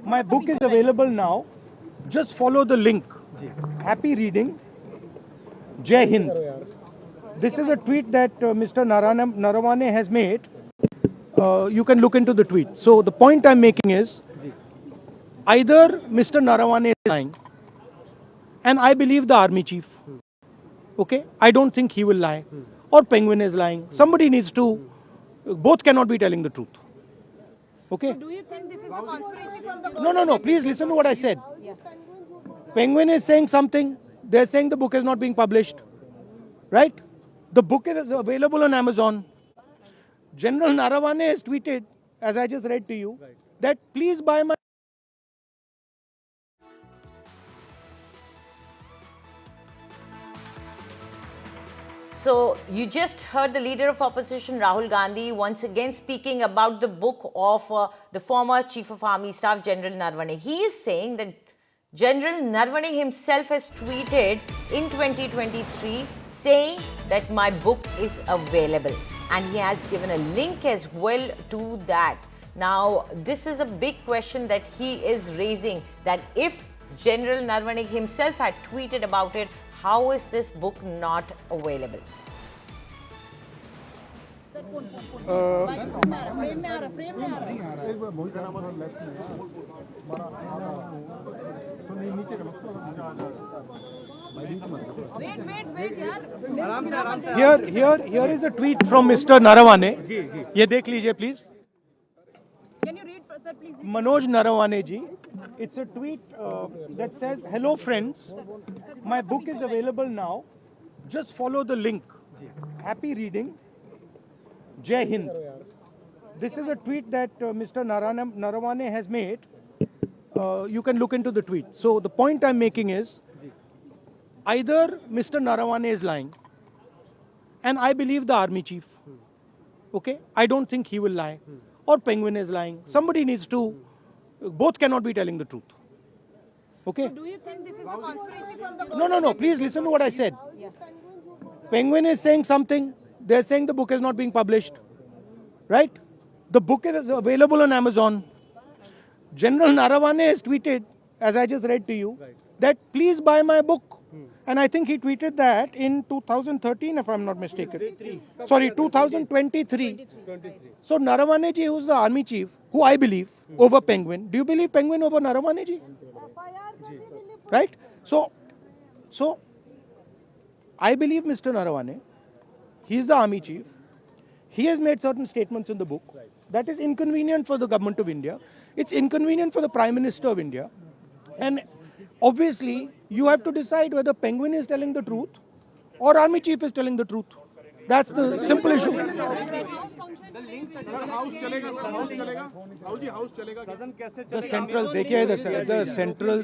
My book is available now. Just follow the link. Happy reading. Jai Hind. This is a tweet that Mr. Narawane has made. You can look into the tweet. So the point I'm making is, either Mr. Narawane is lying, and I believe the army chief. Okay, I don't think he will lie, or Penguin is lying. Somebody needs to. Both cannot be telling the truth. Okay. Do you think this is a conspiracy from the No. Please listen to what I said. Penguin is saying something. They're saying the book is not being published. Right? The book is available on Amazon. General Narawane has tweeted, as I just read to you, that please buy my. So you just heard the leader of opposition, Rahul Gandhi, once again speaking about the book of the former Chief of Army Staff, General Narawane. He is saying that General Narawane himself has tweeted in 2023 saying that my book is available. And he has given a link as well to that. Now, this is a big question that he is raising, that if General Narawane himself had tweeted about it, how is this book not available? Here is a tweet from Mr. Narawane. ये देख लीजिए please. Can you read, sir, please? Manoj Narawane ji. It's a tweet that says, "Hello friends, my book is available now. Just follow the link. Happy reading. Jai Hind." This is a tweet that Mr. Narawane has made. You can look into the tweet. So the point I'm making is, either Mr. Narawane is lying, and I believe the army chief. Okay, I don't think he will lie, or Penguin is lying. Somebody needs to. Both cannot be telling the truth. Okay. Do you think this is a conspiracy from the No. Please listen to what I said. Penguin is saying something. They're saying the book is not being published. Right? The book is available on Amazon. General Narawane has tweeted, as I just read to you, that please buy my book. And I think he tweeted that in 2013, if I'm not mistaken. Sorry, 2023. So Narawane ji, who's the army chief, who I believe, over Penguin. Do you believe Penguin over Narawane ji? Right? So I believe Mr. Narawane. He is the army chief. He has made certain statements in the book that is inconvenient for the government of India. It's inconvenient for the Prime Minister of India. And obviously, you have to decide whether Penguin is telling the truth or army chief is telling the truth. That's the simple issue. The central, देखिए, the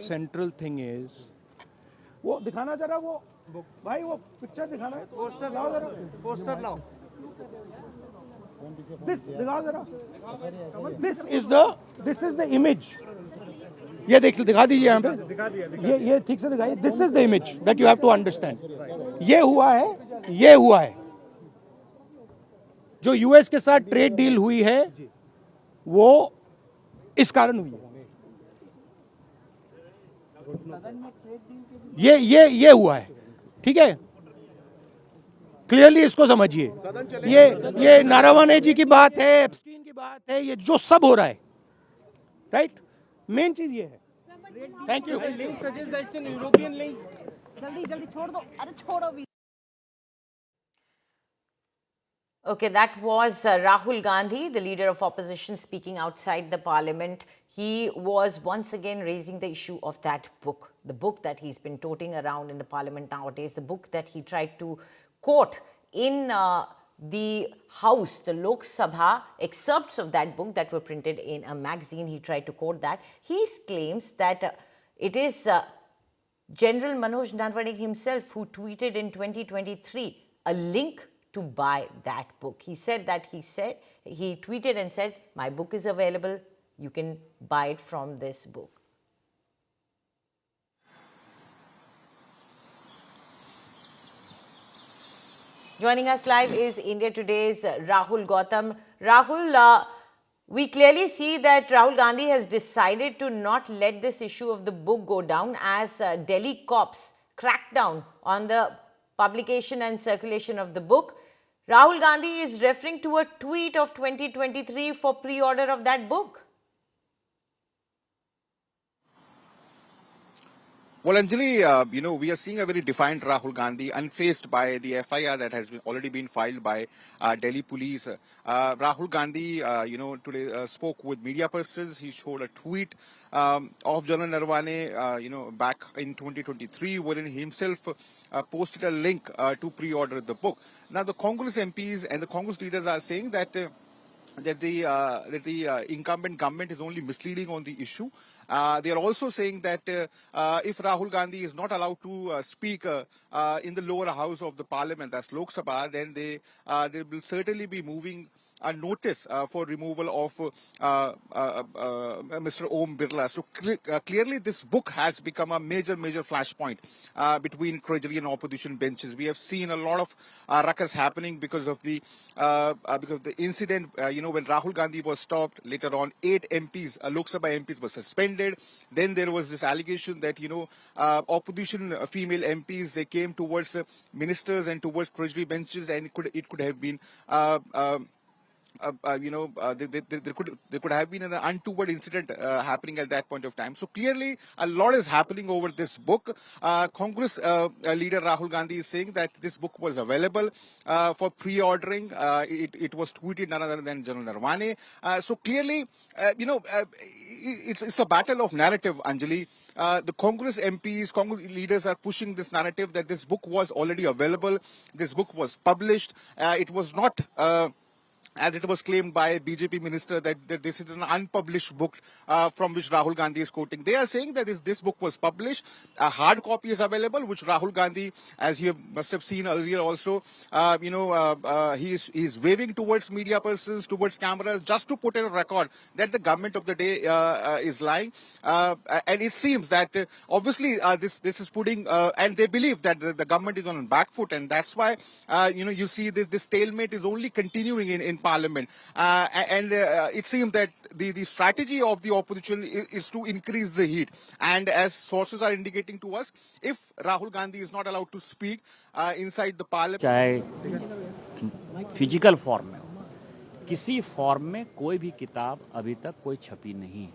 central thing is, वो दिखाना जरा वो भाई वो picture दिखाना है, poster लाओ जरा, पोस्टर लाओ, this दिखाओ जरा, this is the image. ये दिखा दीजिए यहाँ पे, ये ठीक से दिखाइए. This is the image that you have to understand. ये हुआ है जो यूएस के साथ ट्रेड डील हुई है, वो इस कारण हुई है. ये हुआ है. ठीक है, क्लियरली इसको समझिए. ये नारावाने जी की बात है, एप्स्टीन की बात है, ये जो सब हो रहा है, राइट? मेन चीज ये है. Thank you. Link suggest that's an European link. जल्दी छोड़ दो, अरे छोड़ो भी. Okay, that was Rahul Gandhi, the leader of opposition, speaking outside the parliament. He was once again raising the issue of that book, the book that he's been toting around in the parliament nowadays, the book that he tried to quote in the House, the Lok Sabha, excerpts of that book that were printed in a magazine. He tried to quote that. He claims that it is General Manoj Narawane himself who tweeted in 2023 a link to buy that book. He said that he tweeted and said, my book is available. You can buy it from this book. Joining us live is India Today's Rahul Gautam. Rahul, We clearly see that Rahul Gandhi has decided to not let this issue of the book go down as Delhi cops crack down on the publication and circulation of the book. Rahul Gandhi is referring to a tweet of 2023 for pre-order of that book. Well, Anjali, we are seeing a very defiant Rahul Gandhi, unfazed by the FIR that has already been filed by Delhi police. Rahul Gandhi, today spoke with media persons. He showed a tweet of General Narwane, back in 2023, wherein he himself posted a link to pre-order the book. Now, the Congress MPs and the Congress leaders are saying that the incumbent government is only misleading on the issue. They are also saying that if Rahul Gandhi is not allowed to speak in the lower house of the parliament, that's Lok Sabha, then they will certainly be moving a notice for removal of Mr. Om Birla. So clearly this book has become a major flashpoint between Treasury and opposition benches. We have seen a lot of ruckus happening because of the incident, when Rahul Gandhi was stopped. Later on, 8 MPs, Lok Sabha MPs were suspended. Then there was this allegation that, opposition female MPs, they came towards the ministers and towards Treasury benches, and it could have been there could have been an untoward incident happening at that point of time. So clearly, a lot is happening over this book. Congress leader Rahul Gandhi is saying that this book was available for pre-ordering. It was tweeted none other than General Narwane. So clearly, it's a battle of narrative, Anjali. The Congress MPs, Congress leaders are pushing this narrative that this book was already available. This book was published. It was not as it was claimed by a BJP minister that this is an unpublished book from which Rahul Gandhi is quoting. They are saying that this book was published. A hard copy is available, which Rahul Gandhi, as you must have seen earlier also, he is waving towards media persons, towards cameras, just to put in a record that the government of the day is lying. And it seems that obviously this is putting, and they believe that the government is on a back foot, and that's why, you see this stalemate is only continuing in Parliament, and it seems that the strategy of the opposition is to increase the heat. And as sources are indicating to us, if Rahul Gandhi is not allowed to speak inside the Parliament, चाहे physical form में हो, किसी form में कोई भी किताब अभी तक कोई छपी नहीं है,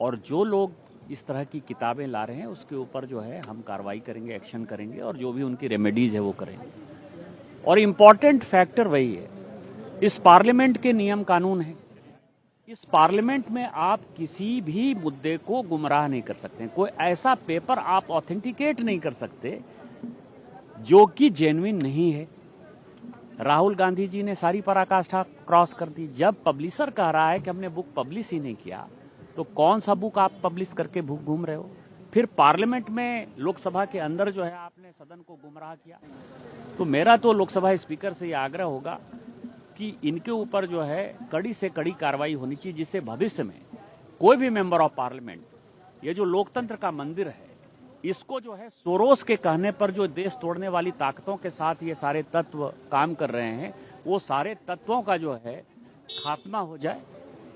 और जो लोग इस तरह की किताबें ला रहे हैं उसके ऊपर जो है हम कार्रवाई करेंगे, एक्शन करेंगे, और जो भी उनकी रेमेडीज है वो करेंगे. और इम्पॉर्टेंट फैक्टर वही है, इस पार्लियामेंट के नियम कानून है. इस पार्लियामेंट में आप किसी भी मुद्दे को गुमराह नहीं कर सकते. कोई ऐसा पेपर आप ऑथेंटिकेट नहीं कर सकते जो कि जेन्युइन नहीं है. राहुल गांधी जी ने सारी पराकाष्ठा क्रॉस कर दी. जब पब्लिशर कह रहा है कि हमने बुक पब्लिश ही नहीं किया, तो कौन सा बुक आप पब्लिश करके घूम रहे हो? फिर पार्लियामेंट में, लोकसभा के अंदर जो है आपने सदन को गुमराह किया. तो मेरा तो लोकसभा स्पीकर से यह आग्रह होगा कि इनके ऊपर जो है कड़ी से कड़ी कार्रवाई होनी चाहिए, जिससे भविष्य में कोई भी मेंबर ऑफ पार्लियामेंट, ये जो लोकतंत्र का मंदिर है, इसको जो है सोरोस के कहने पर जो देश तोड़ने वाली ताकतों के साथ ये सारे तत्व काम कर रहे हैं, वो सारे तत्वों का जो है खात्मा हो जाए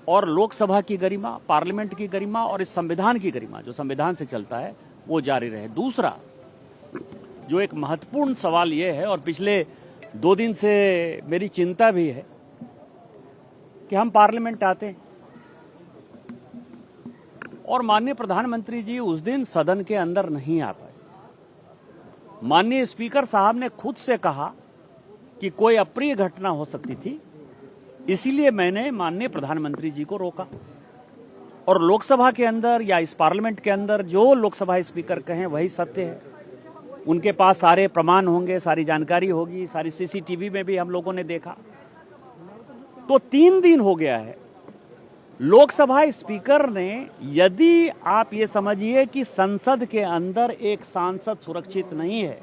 और लोकसभा की गरिमा, पार्लियामेंट की गरिमा और इस संविधान की गरिमा, जो संविधान से चलता है, वो जारी रहे. दूसरा जो एक महत्वपूर्ण सवाल ये है, और पिछले 2 दिन से मेरी चिंता भी है, कि हम पार्लियामेंट आते हैं और माननीय प्रधानमंत्री जी उस दिन सदन के अंदर नहीं आ पाए. माननीय स्पीकर साहब ने खुद से कहा कि कोई अप्रिय घटना हो सकती थी, इसीलिए मैंने माननीय प्रधानमंत्री जी को रोका. और लोकसभा के अंदर या इस पार्लियामेंट के अंदर जो लोकसभा स्पीकर कहें वही सत्य है. उनके पास सारे प्रमाण होंगे, सारी जानकारी होगी, सारी सीसीटीवी में भी हम लोगों ने देखा. तो 3 दिन हो गया है, लोकसभा स्पीकर ने, यदि आप ये समझिए कि संसद के अंदर एक सांसद सुरक्षित नहीं है,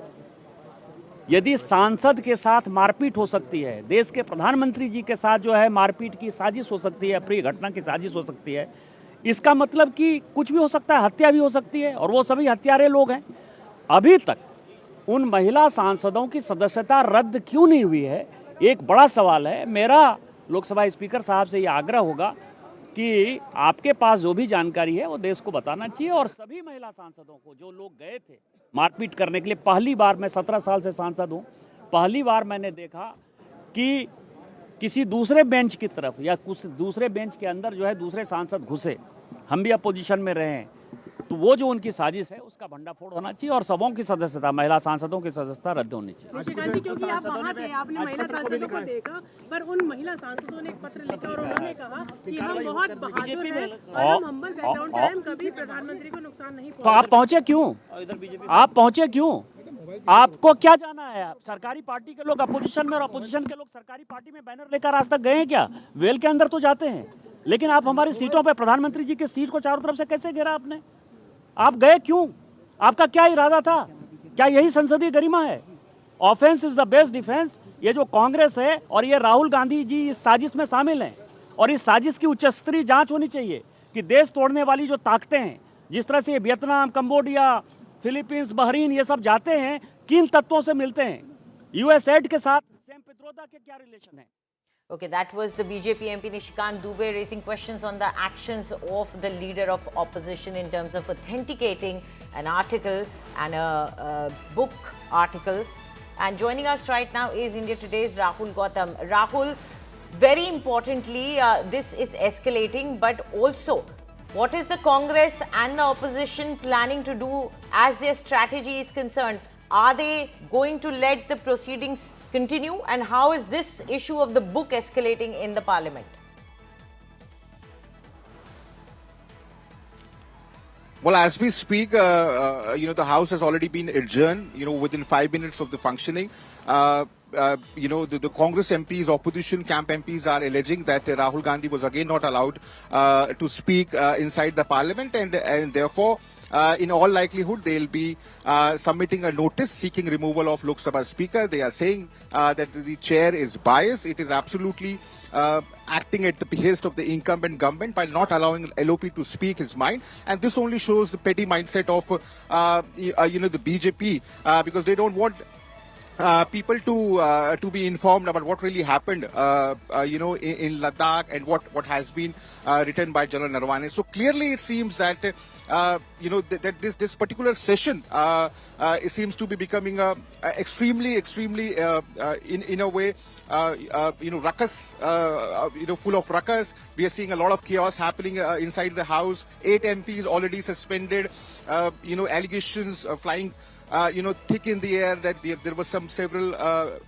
यदि सांसद के साथ मारपीट हो सकती है, देश के प्रधानमंत्री जी के साथ जो है मारपीट की साजिश हो सकती है, अप्रिय घटना की साजिश हो सकती है, इसका मतलब कि कुछ भी हो सकता है, हत्या भी हो सकती है, और वो सभी हत्यारे लोग हैं. अभी तक उन महिला सांसदों की सदस्यता रद्द क्यों नहीं हुई है, एक बड़ा सवाल है. मेरा लोकसभा स्पीकर साहब से ये आग्रह होगा कि आपके पास जो भी जानकारी है वो देश को बताना चाहिए, और सभी महिला सांसदों को, जो लोग गए थे मारपीट करने के लिए, पहली बार, मैं 17 साल से सांसद हूँ, पहली बार मैंने देखा कि किसी दूसरे बेंच की तरफ या कुछ दूसरे बेंच के अंदर जो है दूसरे सांसद घुसे। हम भी अपोजिशन में रहे हैं, तो वो जो उनकी साजिश है उसका भंडाफोड़ होना चाहिए और सबों की सदस्यता, महिला सांसदों की सदस्यता रद्द होनी चाहिए। निशिकांत जी, क्योंकि आप वहाँ थे, आपने महिला सांसदों को देखा, पर उन महिला सांसदों ने एक पत्र लिखा और उन्होंने कहा कि हम बहुत बहादुर हैं और हम हम्बल बैकग्राउंड से हैं, हम कभी प्रधानमंत्री को नुकसान नहीं तो आप पहुंचे क्यों? आप पहुंचे क्यों? आपको क्या जाना है? सरकारी पार्टी के लोग अपोजिशन में और अपोजिशन के लोग सरकारी पार्टी में बैनर लेकर आज तक गए हैं क्या? वेल के अंदर तो जाते हैं, लेकिन आप हमारी सीटों पे, प्रधानमंत्री जी की सीट को चारों तरफ से कैसे घेरा आपने? आप गए क्यों? आपका क्या इरादा था? क्या यही संसदीय गरिमा है? Offence is the best defence. ये जो कांग्रेस है और ये राहुल गांधी जी इस साजिश में शामिल हैं, और इस साजिश की उच्च स्तरीय जांच होनी चाहिए कि देश तोड़ने वाली जो ताकतें हैं, जिस तरह से वियतनाम, कंबोडिया, फिलीपींस, बहरीन, ये सब जाते हैं, किन तत्वों से मिलते हैं? यूएसएड के साथ सैम पित्रोदा के क्या रिलेशन है? Okay, that was the BJP MP Nishikant Dubey raising questions on the actions of the leader of opposition in terms of authenticating an article and a book article. And joining us right now is India Today's Rahul Gautam. Rahul, very importantly, this is escalating, but also what is the Congress and the opposition planning to do as their strategy is concerned? Are they going to let the proceedings continue, and how is this issue of the book escalating in the parliament? Well, as we speak, the House has already been adjourned, within 5 minutes of the functioning. The Congress MPs, opposition camp MPs are alleging that Rahul Gandhi was again not allowed to speak inside the parliament, and therefore, in all likelihood, they'll be submitting a notice seeking removal of Lok Sabha Speaker. They are saying that the chair is biased. It is absolutely acting at the behest of the incumbent government by not allowing LOP to speak his mind. And this only shows the petty mindset of, the BJP, because they don't want people to be informed about what really happened, in Ladakh, and what has been written by General Narwane. So clearly, it seems that that this particular session it seems to be becoming extremely in a way ruckus, full of ruckus. We are seeing a lot of chaos happening inside the House. 8 MPs already suspended. Allegations flying thick in the air that there were several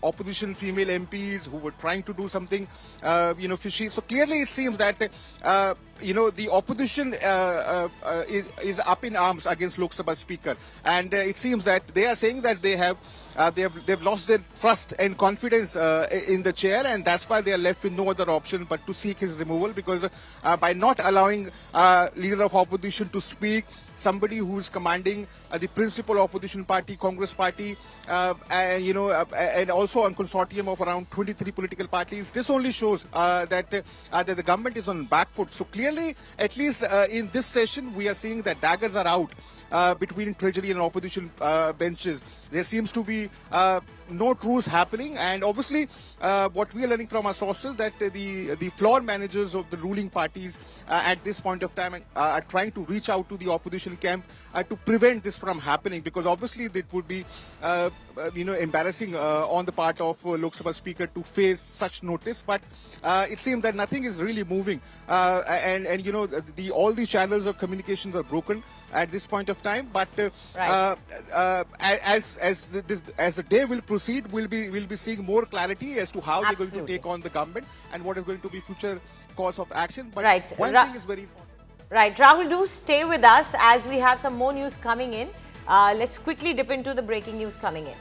opposition female MPs who were trying to do something, fishy. So clearly it seems that, the opposition is up in arms against Lok Sabha Speaker. And it seems that they are saying that they've lost their trust and confidence in the chair, and that's why they are left with no other option but to seek his removal, because by not allowing leader of opposition to speak, somebody who is commanding the principal opposition party, Congress party, and also a consortium of around 23 political parties, this only shows that the government is on back foot. So clearly, at least in this session, we are seeing that daggers are out between Treasury and opposition benches. There seems to be no truce happening, and obviously what we are learning from our sources that the floor managers of the ruling parties at this point of time are trying to reach out to the opposition camp to prevent this from happening, because obviously it would be embarrassing on the part of Lok Sabha Speaker to face such notice. But it seems that nothing is really moving, and all the channels of communications are broken at this point of time. But as the day will proceed, we'll be seeing more clarity as to how they're going to take on the government and what is going to be future course of action. But one thing is very important. Right, Rahul, do stay with us as we have some more news coming in. Let's quickly dip into the breaking news coming in.